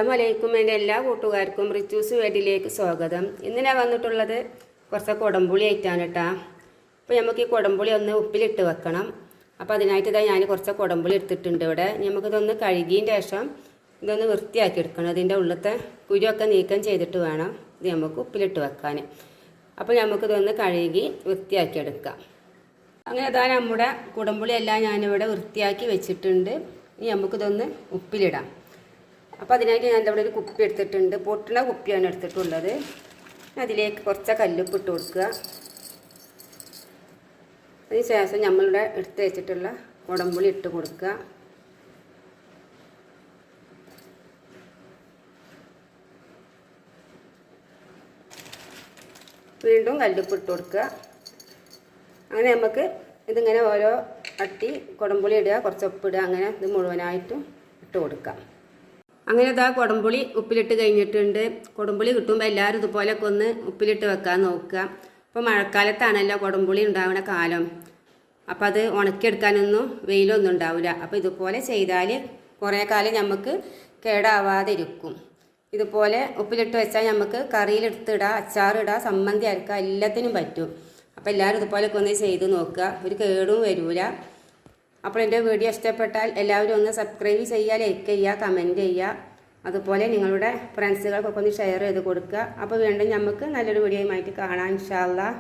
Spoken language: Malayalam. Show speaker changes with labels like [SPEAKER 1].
[SPEAKER 1] അസ്സലാമലൈക്കും. എൻ്റെ എല്ലാ കൂട്ടുകാർക്കും റിച്ചൂസ് വീട്ടിലേക്ക് സ്വാഗതം. ഇന്ന് ഞാൻ വന്നിട്ടുള്ളത് കുറച്ച് കുടംപുളി ആയിട്ടാണ് കേട്ടോ. അപ്പോൾ നമുക്ക് ഈ കുടംപുളി ഒന്ന് ഉപ്പിലിട്ട് വെക്കണം. അപ്പോൾ അതിനായിട്ട് ഞാൻ കുറച്ച് കുടംപുളി എടുത്തിട്ടുണ്ട് ഇവിടെ. നമുക്കിതൊന്ന് കഴുകിയതിന് ശേഷം ഇതൊന്ന് വൃത്തിയാക്കി എടുക്കണം. ഇതിൻ്റെ ഉള്ളത്തെ കുരുവൊക്കെ നീക്കം ചെയ്തിട്ട് വേണം ഇത് നമുക്ക് ഉപ്പിലിട്ട് വെക്കാൻ. അപ്പോൾ നമുക്കിതൊന്ന് കഴുകി വൃത്തിയാക്കി എടുക്കാം. അങ്ങനെ അതാ നമ്മുടെ കുടംപുളി എല്ലാം ഞാനിവിടെ വൃത്തിയാക്കി വെച്ചിട്ടുണ്ട്. ഇനി നമുക്കിതൊന്ന് ഉപ്പിലിടാം. അപ്പോൾ അതിനായിട്ട് ഞാൻ ഇവിടെ ഒരു കുപ്പി എടുത്തിട്ടുണ്ട്. പൊട്ടുന്ന കുപ്പിയാണ് എടുത്തിട്ടുള്ളത്. അതിലേക്ക് കുറച്ച് കല്ലുപ്പ് ഇട്ട് കൊടുക്കുക. അതിന് ശേഷം നമ്മളിവിടെ എടുത്ത് വെച്ചിട്ടുള്ള കുടംപുളി ഇട്ട് കൊടുക്കുക. വീണ്ടും കല്ലുപ്പ് ഇട്ട് കൊടുക്കുക. അങ്ങനെ നമുക്ക് ഇതിങ്ങനെ ഓരോ അട്ടി കുടംപുളി ഇടുക, കുറച്ച് ഉപ്പിടുക, അങ്ങനെ ഇത് മുഴുവനായിട്ടും ഇട്ട് കൊടുക്കാം. അങ്ങനെ ഇതാ കുടംപുളി ഉപ്പിലിട്ട് കഴിഞ്ഞിട്ടുണ്ട്. കുടംപുളി കിട്ടുമ്പോൾ എല്ലാവരും ഇതുപോലെയൊക്കെ ഒന്ന് ഉപ്പിലിട്ട് വെക്കാൻ നോക്കുക. ഇപ്പോൾ മഴക്കാലത്താണല്ലോ കുടംപുളി ഉണ്ടാവുന്ന കാലം. അപ്പോൾ അത് ഉണക്കിയെടുക്കാനൊന്നും വെയിലൊന്നും ഉണ്ടാവില്ല. അപ്പോൾ ഇതുപോലെ ചെയ്താൽ കുറേ കാലം നമുക്ക് കേടാവാതെ ഇരിക്കും. ഇതുപോലെ ഉപ്പിലിട്ട് വെച്ചാൽ നമുക്ക് കറിയിലെടുത്തിടാം, അച്ചാറിടാം, സമ്മന്തി അരക്കാം, എല്ലാത്തിനും പറ്റും. അപ്പോൾ എല്ലാവരും ഇതുപോലെയൊക്കെ ഒന്ന് ചെയ്ത് നോക്കുക. ഒരു കേടും വരില്ല. അപ്പോൾ എൻ്റെ വീഡിയോ ഇഷ്ടപ്പെട്ടാൽ എല്ലാവരും ഒന്ന് സബ്സ്ക്രൈബ് ചെയ്യുക, ലൈക്ക് ചെയ്യുക, കമൻറ്റ് ചെയ്യുക. അതുപോലെ നിങ്ങളുടെ ഫ്രണ്ട്സുകൾക്കൊക്കെ ഒന്ന് ഷെയർ ചെയ്ത് കൊടുക്കുക. അപ്പോൾ വീണ്ടും നമുക്ക് നല്ലൊരു വീഡിയോയുമായിട്ട് കാണാം ഇൻഷാ അല്ലാഹ്.